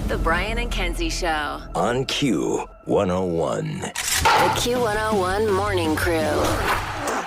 The Brian and Kenzie Show. On Q101. The Q101 Morning Crew.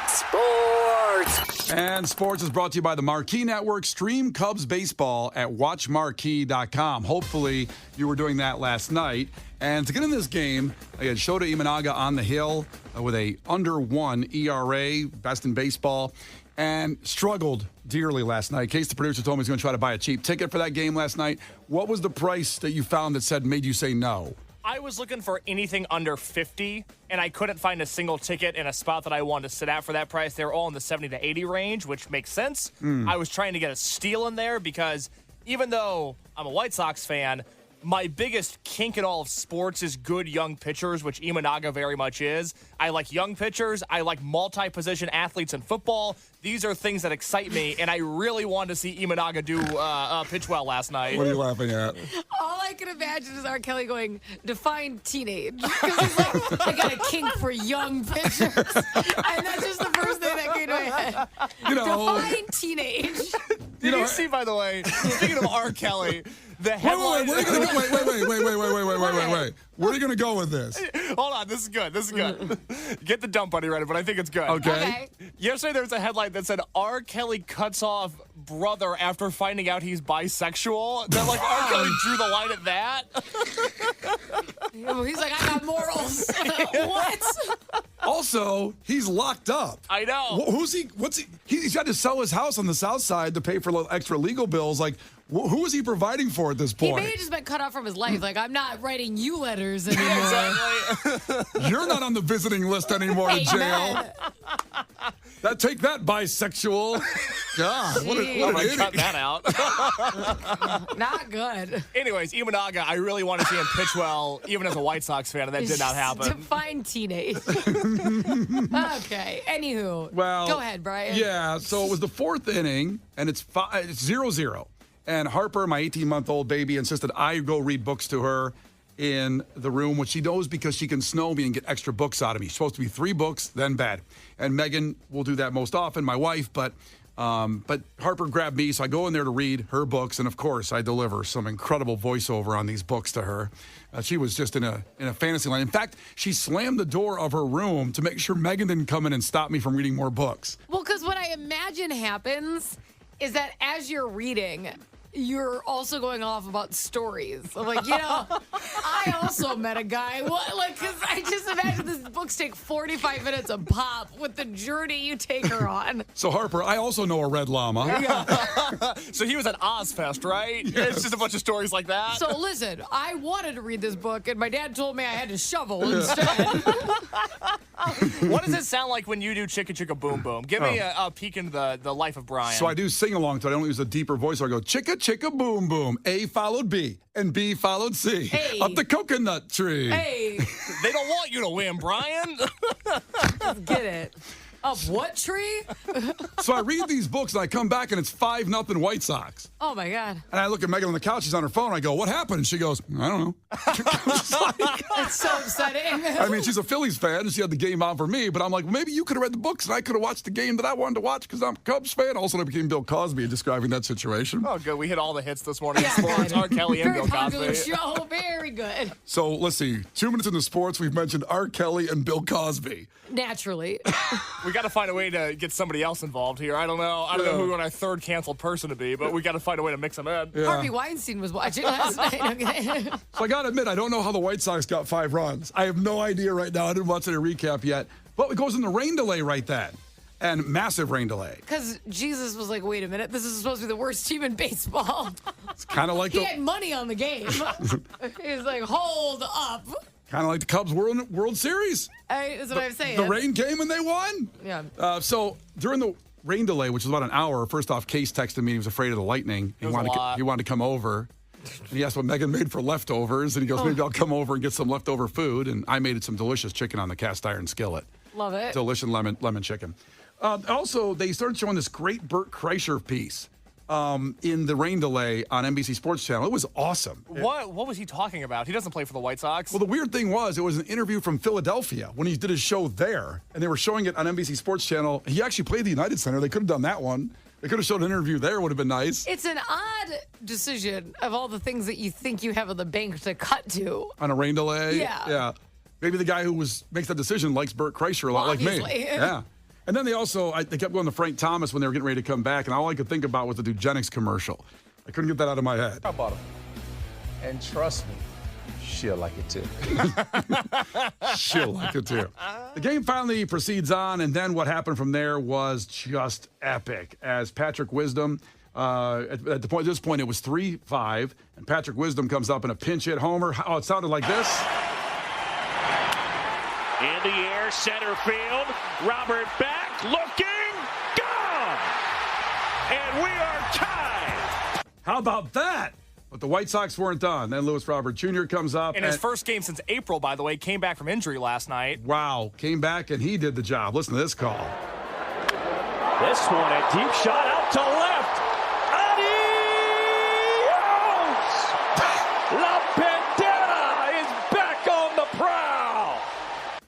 Sports. And sports is brought to you by the Marquee Network. Stream Cubs baseball at watchmarquee.com. Hopefully you were doing that last night. And to get in this game, I had Shota Imanaga on the hill with a under 1 ERA, best in baseball, and struggled dearly last night. Case, the producer, told me he's going to try to buy a cheap ticket for that game last night. What was the price that you found that made you say no? I was looking for anything under 50, and I couldn't find a single ticket in a spot that I wanted to sit at for that price. They were all in the 70 to 80 range, which makes sense. I was trying to get a steal in there because even though I'm a White Sox fan, my biggest kink in all of sports is good young pitchers, which Imanaga very much is. I like young pitchers. I like multi-position athletes in football. These are things that excite me, and I really wanted to see Imanaga do pitch well last night. What are you laughing at? All I can imagine is R. Kelly going, define teenage. Because he's like, I got a kink for young pitchers. And that's just the first thing that came to my head. Define teenage. Did you see, by the way, speaking of R. Kelly, the headline... Wait. Where are you going to go with this? Hold on, this is good. Get the dump buddy ready, but I think it's good. Okay. Yesterday there was a headline that said R. Kelly cuts off brother after finding out he's bisexual. That R. Kelly drew the line at that. He's like, I got morals. What? Also, he's locked up. I know. Who's he? He's got to sell his house on the south side to pay for extra legal bills. Who is he providing for at this point? He may have just been cut off from his life. I'm not writing you letters anymore. Exactly. You're not on the visiting list anymore to jail. Take that, bisexual. God, what an idiot. Cut that out. Not good. Anyways, Imanaga, I really want to see him pitch well, even as a White Sox fan, and that did not happen. Define teenage. Okay. Anywho. Well, go ahead, Brian. Yeah, so it was the fourth inning, and it's 0-0. And Harper, my 18-month-old baby, insisted I go read books to her in the room, which she knows because she can snow me and get extra books out of me. It's supposed to be 3 books, then bed. And Megan will do that most often, my wife, but Harper grabbed me, so I go in there to read her books, and of course I deliver some incredible voiceover on these books to her. She was just in a fantasy land. In fact, she slammed the door of her room to make sure Megan didn't come in and stop me from reading more books. Well, because what I imagine happens is that as you're reading, you're also going off about stories. I also met a guy. Because I just imagine these books take 45 minutes a pop with the journey you take her on. So, Harper, I also know a red llama. Yeah. So he was at Ozfest, right? Yes. It's just a bunch of stories like that. So listen, I wanted to read this book, and my dad told me I had to shovel instead. What does it sound like when you do Chicka Chicka Boom Boom? Give me a peek into the life of Brian. So I do sing along to it. I don't use a deeper voice. I go, chicka chicka boom boom. A followed B, and B followed C. Hey. Up the coconut tree. Hey. They don't want you to win, Brian. Get it. Up what tree? So I read these books, and I come back, and it's 5-0 White Sox. Oh, my God. And I look at Megan on the couch. She's on her phone. I go, what happened? And she goes, I don't know. It's so upsetting. I mean, she's a Phillies fan, and she had the game on for me. But I'm like, well, maybe you could have read the books, and I could have watched the game that I wanted to watch because I'm a Cubs fan. Also, I became Bill Cosby describing that situation. Oh, good. We hit all the hits this morning. Yeah, Sports, R. Kelly, and Very Bill popular Cosby. show. Very good. So let's see. 2 minutes into sports, we've mentioned R. Kelly and Bill Cosby. Naturally. We got to find a way to get somebody else involved here. I don't know who we want our third canceled person to be, but we got to find a way to mix them in. Yeah. Harvey Weinstein was watching last night. Okay. So I got to admit, I don't know how the White Sox got 5 runs. I have no idea right now. I didn't watch any recap yet. But it goes in the rain delay right then. And massive rain delay. Because Jesus was like, wait a minute, this is supposed to be the worst team in baseball. It's kind of like he had money on the game. He was like, hold up. Kind of like the Cubs World Series. That's what I'm saying. The rain came and they won. Yeah. So during the rain delay, which was about an hour, first off, Case texted me. He was afraid of the lightning. He wanted to come over. And he asked what Megan made for leftovers. And he goes, maybe I'll come over and get some leftover food. And I made some delicious chicken on the cast iron skillet. Love it. Delicious lemon chicken. Also, they started showing this great Bert Kreischer piece in the rain delay on NBC Sports Channel. It was awesome. What was he talking about? He doesn't play for the White Sox. Well, the weird thing was it was an interview from Philadelphia when he did his show there, and they were showing it on NBC Sports Channel. He actually played the United Center. They could have done that one. They could have shown an interview there. Would have been nice. It's an odd decision of all the things that you think you have in the bank to cut to. On a rain delay? Yeah. Maybe the guy who makes that decision likes Burt Kreischer a lot, like me. Obviously. Yeah. And then they kept going to Frank Thomas when they were getting ready to come back, and all I could think about was the Eugenics commercial. I couldn't get that out of my head. How about him? And trust me, she'll like it too. She'll like it too. The game finally proceeds on, and then what happened from there was just epic. As Patrick Wisdom, at this point, it was 3-5, and Patrick Wisdom comes up in a pinch hit homer. Oh, it sounded like this. In the air, center field. Robert back, looking, gone! And we are tied! How about that? But the White Sox weren't done. Then Lewis Robert Jr. comes up. In his first game since April, by the way, came back from injury last night. Wow, came back and he did the job. Listen to this call. This one, a deep shot out to left. Adios! La Pantera is back on the prowl!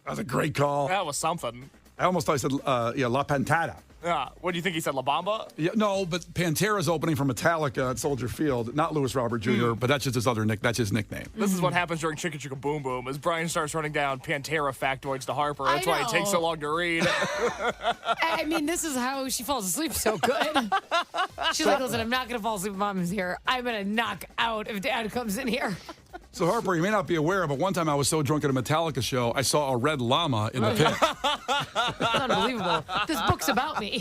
That was a great call. That was something. I almost thought I said, La Pantera. What do you think he said, La Bamba? Yeah, no, but Pantera's opening for Metallica at Soldier Field. Not Lewis Robert Jr., but that's just that's his nickname. This is what happens during Chicka Chicka Boom Boom, as Brian starts running down Pantera factoids to Harper. That's why it takes so long to read. I mean, this is how she falls asleep so good. She's like, listen, I'm not going to fall asleep if Mom is here. I'm going to knock out if Dad comes in here. So, Harper, you may not be aware, but one time I was so drunk at a Metallica show, I saw a red llama in the pit. It's unbelievable. This book's about me.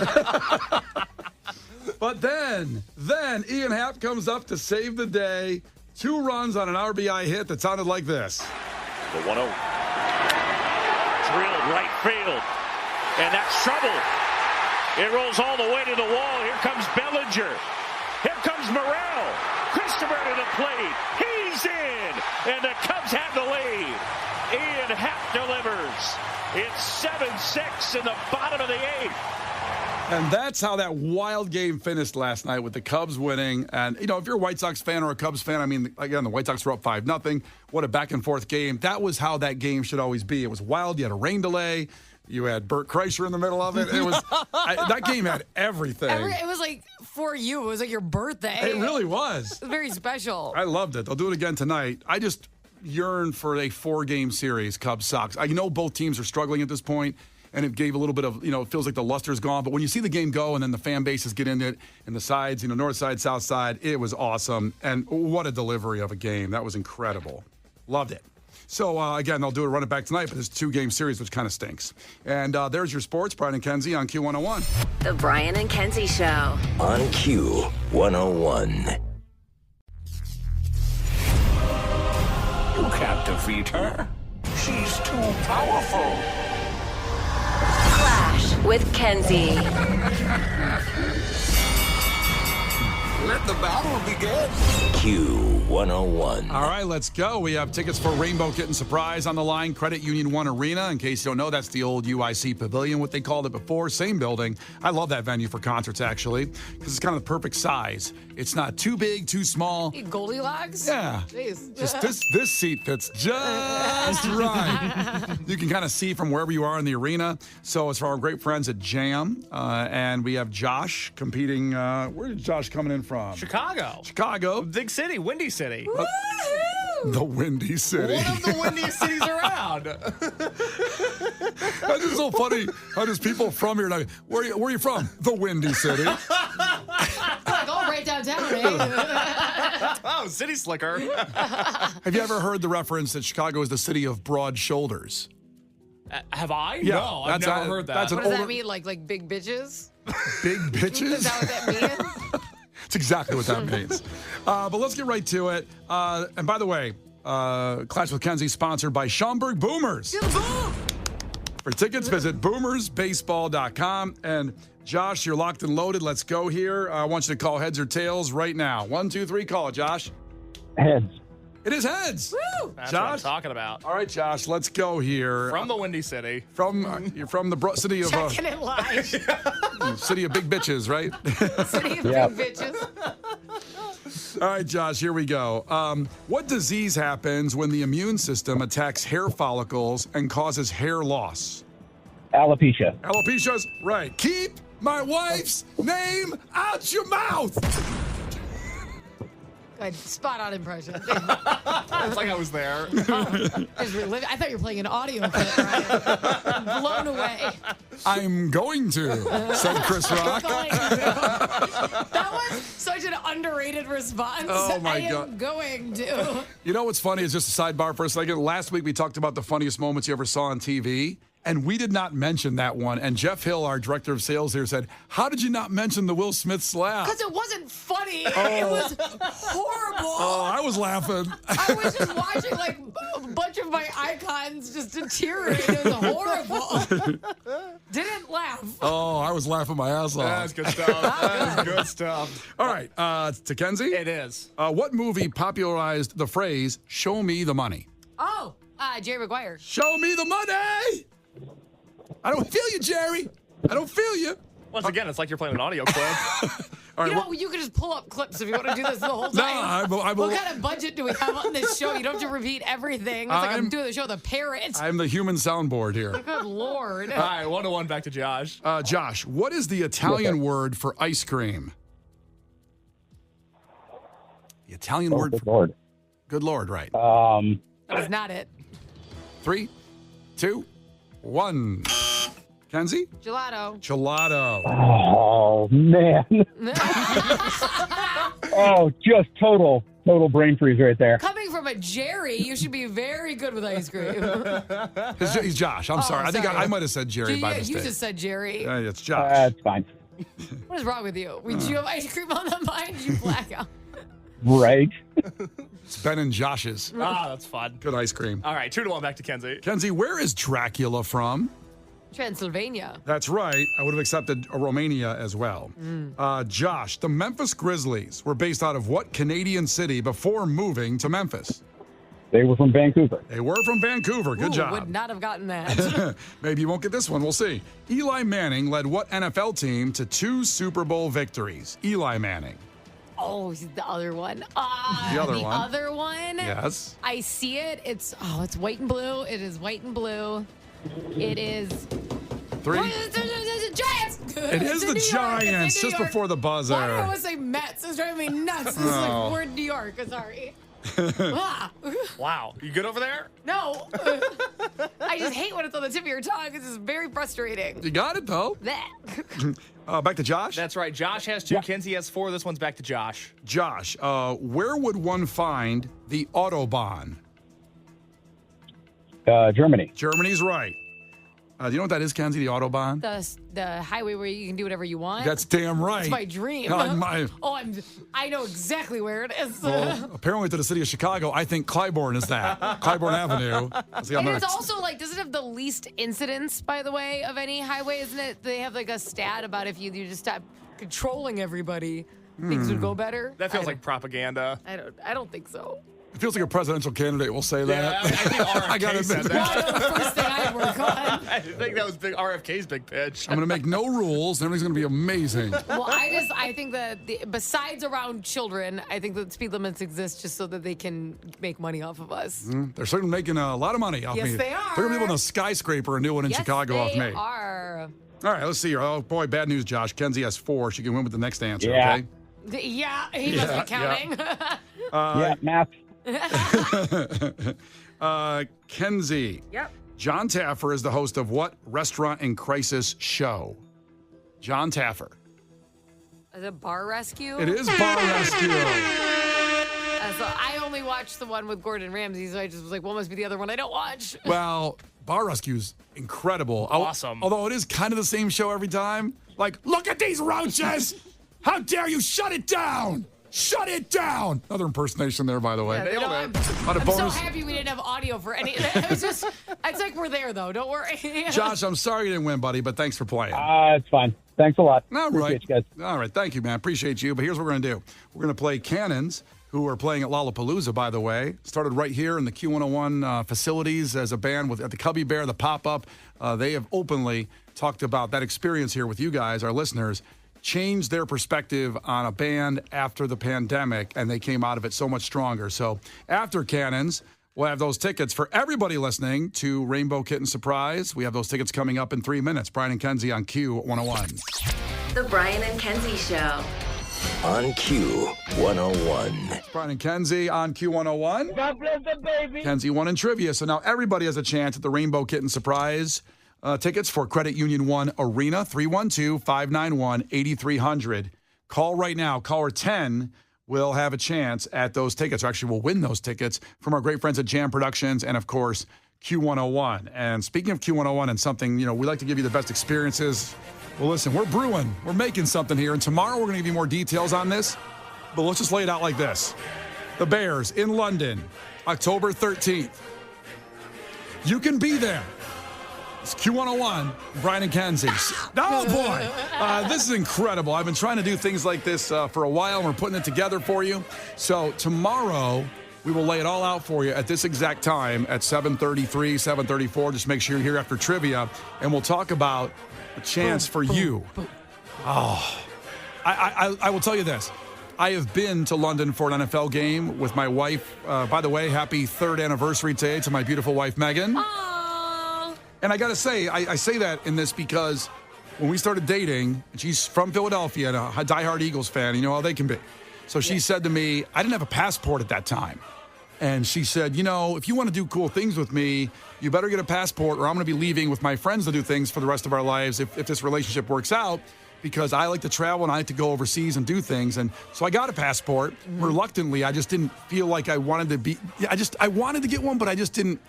But then Ian Happ comes up to save the day. 2 runs on an RBI hit that sounded like this. The 1-0. Drilled right field. And that's trouble. It rolls all the way to the wall. Here comes Bellinger. Here comes Morrell. Christopher to the plate. He's in. And the Cubs have the lead. Ian Happ delivers. It's 7-6 in the bottom of the 8th. And that's how that wild game finished last night with the Cubs winning. And, if you're a White Sox fan or a Cubs fan, I mean, again, the White Sox were up 5-0. What a back-and-forth game. That was how that game should always be. It was wild. You had a rain delay. You had Burt Kreischer in the middle of it. It was that game had everything. It was like for you. It was like your birthday. It really was. It was very special. I loved it. They'll do it again tonight. I just yearn for a 4-game series, Cubs-Sox. I know both teams are struggling at this point, and it gave a little bit of, it feels like the luster's gone. But when you see the game go and then the fan bases get in it and the sides, north side, south side, it was awesome. And what a delivery of a game. That was incredible. Loved it. So, again, they'll do it, run it back tonight, but it's a 2-game series, which kind of stinks. And there's your sports, Brian and Kenzie on Q101. The Brian and Kenzie Show. On Q101. You can't defeat her. She's too powerful. Clash with Kenzie. Let the battle begin. Q101. All right, let's go. We have tickets for Rainbow Kitten Surprise on the line. Credit Union 1 Arena. In case you don't know, that's the old UIC Pavilion, what they called it before. Same building. I love that venue for concerts, actually, because it's kind of the perfect size. It's not too big, too small. Goldilocks? Yeah. Jeez. Just this seat fits just right. You can kind of see from wherever you are in the arena. So it's for our great friends at Jam. And we have Josh competing. Where is Josh coming in from? Chicago. Big city, Windy City. The Windy City. One of the windiest cities around. That's just so funny how there's people from here. Like, where are you from? The Windy City. Like, oh, right downtown, eh? Oh, city slicker. Have you ever heard the reference that Chicago is the city of broad shoulders? Have I? Yeah, No, I've never heard that. That's an What does older, that mean? Like big bitches? big bitches? Is that what that means? That's exactly what that means. But let's get right to it. And by the way, Clash with Kenzie sponsored by Schaumburg Boomers. For tickets, visit boomersbaseball.com. And Josh, you're locked and loaded. Let's go here. I want you to call heads or tails right now. 1, 2, 3, call it, Josh. Heads. It is heads. Woo! That's Josh? what I'm talking about. All right, Josh, let's go here. From the Windy City. You're from the city of Checking it live. city of big bitches, right? City of Yeah. big bitches. All right, Josh, here we go. What disease happens when the immune system attacks hair follicles and causes hair loss? Alopecia. Alopecia's right. Keep my wife's name out your mouth. Good. Spot on impression. It's like I was there. I thought you were playing an audio clip, Ryan. I'm blown away. I'm going to, said Chris Rock. That was such an underrated response. Oh, my I am God. going to. You know what's funny is just a sidebar for a second. Last week we talked about the funniest moments you ever saw on TV, and we did not mention that one. And Jeff Hill, our director of sales here, said, "How did you not mention the Will Smith slap?" Because it wasn't funny. It was horrible. Oh, I was laughing. I was just watching like a bunch of my icons just deteriorate. It was horrible. Didn't laugh. Oh, I was laughing my ass off. That's good stuff. That is good stuff. All right, to Kenzie. It is. What movie popularized the phrase "Show me the money"? Oh, Jerry Maguire. Show me the money. I don't feel you, Jerry. I don't feel you. Once again, it's like you're playing an audio clip. All right, You know, you could just pull up clips if you want to do this the whole time. I What kind of budget do we have on this show? You don't have to repeat everything. It's like I'm doing the show The Parrot. I'm the human soundboard here. Good Lord. All right, 1-1 back to Josh. Josh, what is the Italian word for ice cream? The Italian word Good for Lord. good Lord, right? That's not it. 3, 2, 1. Kenzie? Gelato. Gelato. Oh, man. Oh, just total brain freeze right there. Coming from a Jerry, you should be very good with ice cream. He's Josh. I'm sorry. I think I might have said Jerry by mistake. You just said Jerry. It's Josh. That's fine. What is wrong with you? Did you have ice cream on the mind? Did you black out? Right. It's Ben and Josh's. That's fun. Good ice cream. All right, 2-1 back to Kenzie. Kenzie, where is Dracula from? Transylvania. That's right. I would have accepted Romania as well. Josh, the Memphis Grizzlies were based out of what Canadian city before moving to Memphis? They were from Vancouver. They were from Vancouver. Good job. Would not have gotten that. Maybe you won't get this one. We'll see. Eli Manning led what NFL team to 2 Super Bowl victories? Eli Manning. Oh, he's the other one. The other one. Other one. Yes. I see it. It's white and blue. It is white and blue. It is 3. It's the Giants. It is the Giants, just before the buzzer. Why do I always say Mets? It's driving me nuts. This is like, we're in New York. Sorry. Wow. You good over there? No. I just hate when it's on the tip of your tongue. This is very frustrating. You got it, though. Back to Josh. That's right. Josh has 2. Kenzie has 4. This one's back to Josh. Josh, where would one find the Autobahn? Germany. Germany's right. Do you know what that is, Kenzie, the Autobahn? The highway where you can do whatever you want. That's damn right. It's my dream. I know exactly where it is. Well, apparently to the city of Chicago, I think Clybourne is that. Clybourne Avenue. And it's also like, does it have the least incidents, by the way, of any highway? Isn't it? They have like a stat about if you just stop controlling everybody, things would go better. That feels like propaganda. I don't think so. It feels like a presidential candidate will say that. I think RFK I gotta said admit that. Well, the first thing I work on. I think that was RFK's big pitch. I'm going to make no rules, and everything's going to be amazing. Well, I think that besides around children, I think that speed limits exist just so that they can make money off of us. They're certainly making a lot of money off me. Yes, they are. They're going to be building a skyscraper, a new one in Chicago off me. They are. All right, let's see here. Oh, boy, bad news, Josh. Kenzie has 4. She can win with the next answer, Yeah. okay? Yeah, he must be counting. Yeah, math. Kenzie. Yep. John Taffer is the host of what restaurant in crisis show? John Taffer. The Bar Rescue? It is Bar Rescue. So I only watched the one with Gordon Ramsay, so I just was like, what must be the other one I don't watch? Well, Bar Rescue's incredible. Awesome. Although it is kind of the same show every time. Like, look at these roaches! How dare you shut it down! Shut it down! Another impersonation there, by the way. I'm so happy we didn't have audio for any. It's like we're there, though. Don't worry. Josh, I'm sorry you didn't win, buddy, but thanks for playing. It's fine. Thanks a lot. All right. Appreciate you guys. All right. Thank you, man. Appreciate you. But here's what we're going to do. We're going to play Cannons, who are playing at Lollapalooza, by the way. Started right here in the Q101 facilities as a band at the Cubby Bear, the pop-up. They have openly talked about that experience here with you guys, our listeners, changed their perspective on a band after the pandemic, and they came out of it so much stronger. So after Cannons, We'll have those tickets for everybody listening to Rainbow Kitten Surprise. We have those tickets coming up in 3 minutes. Brian and Kenzie on Q101. The Brian and Kenzie Show. On Q101. Brian and Kenzie on Q101. God bless the baby. Kenzie won in trivia, so now everybody has a chance at the Rainbow Kitten Surprise tickets for Credit Union 1 Arena, 312-591-8300. Call right now. Caller 10 will have a chance at those tickets, or actually will win those tickets from our great friends at Jam Productions and, of course, Q101. And speaking of Q101 and something, we like to give you the best experiences. Well, listen, we're brewing. We're making something here. And tomorrow we're going to give you more details on this. But let's just lay it out like this. The Bears in London, October 13th. You can be there. It's Q101, Brian and Kenzie. Oh, boy. This is incredible. I've been trying to do things like this for a while, and we're putting it together for you. So tomorrow, we will lay it all out for you at this exact time at 7:33, 7:34. Just make sure you're here after trivia, and we'll talk about a chance for you. Oh, I will tell you this. I have been to London for an NFL game with my wife. By the way, happy 3rd anniversary today to my beautiful wife, Megan. And I got to say, I say that in this because when we started dating, and she's from Philadelphia and a diehard Eagles fan, you know how they can be. So she said to me, I didn't have a passport at that time. And she said, if you want to do cool things with me, you better get a passport or I'm going to be leaving with my friends to do things for the rest of our lives if this relationship works out, because I like to travel and I like to go overseas and do things. And so I got a passport. Reluctantly, I just didn't feel like I wanted to be. I wanted to get one, but I just didn't.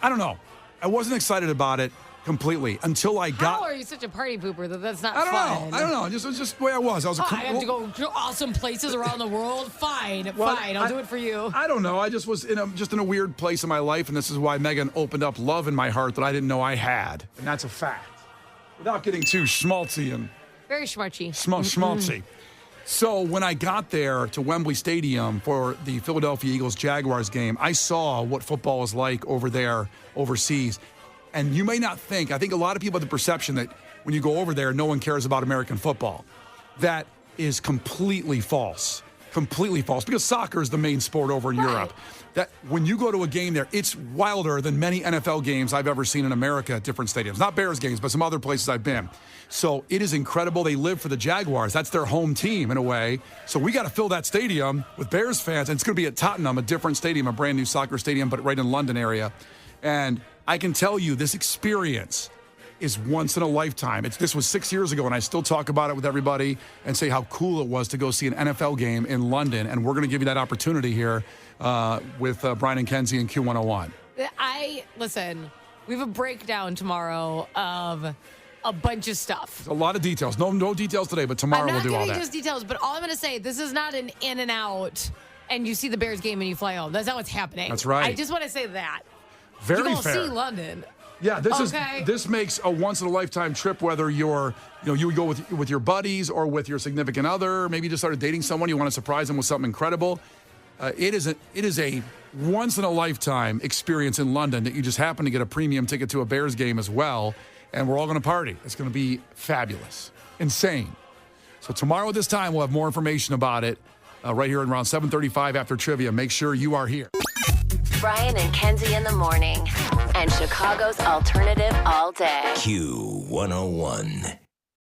I don't know. I wasn't excited about it completely until I got. How are you such a party pooper that that's not fun? I don't know. It was just the way I was. I have to go to awesome places around the world. Fine. I'll do it for you. I don't know. I just was in a weird place in my life, and this is why Megan opened up love in my heart that I didn't know I had, and that's a fact. Without getting too schmaltzy and very schmaltzy. Schmaltzy. So when I got there to Wembley Stadium for the Philadelphia Eagles-Jaguars game, I saw what football is like over there, overseas. And you may not think, I think a lot of people have the perception that when you go over there, no one cares about American football. That is completely false. Completely false, because soccer is the main sport over in Europe. That when you go to a game there, it's wilder than many NFL games I've ever seen in America at different stadiums. Not Bears games, but some other places I've been. So it is incredible. They live for the Jaguars. That's their home team in a way. So we got to fill that stadium with Bears fans. And it's going to be at Tottenham, a different stadium, a brand new soccer stadium, but right in London area. And I can tell you this experience is once in a lifetime. This was 6 years ago, and I still talk about it with everybody and say how cool it was to go see an NFL game in London. And we're going to give you that opportunity here with Brian and Kenzie and Q101. Listen, we have a breakdown tomorrow of a bunch of stuff. A lot of details. No details today, but tomorrow we'll do all that. I'm not getting just details, but all I'm going to say, this is not an in and out and you see the Bears game and you fly home. That's not what's happening. That's right. I just want to say that. Very You're fair. You're going to see London. Yeah, this makes a once in a lifetime trip. Whether you would go with your buddies or with your significant other, maybe you just started dating someone, you want to surprise them with something incredible. It is a once in a lifetime experience in London that you just happen to get a premium ticket to a Bears game as well, and we're all going to party. It's going to be fabulous, insane. So tomorrow at this time we'll have more information about it right here at around 7:35 after trivia. Make sure you are here. Brian and Kenzie in the morning, and Chicago's alternative all day. Q101.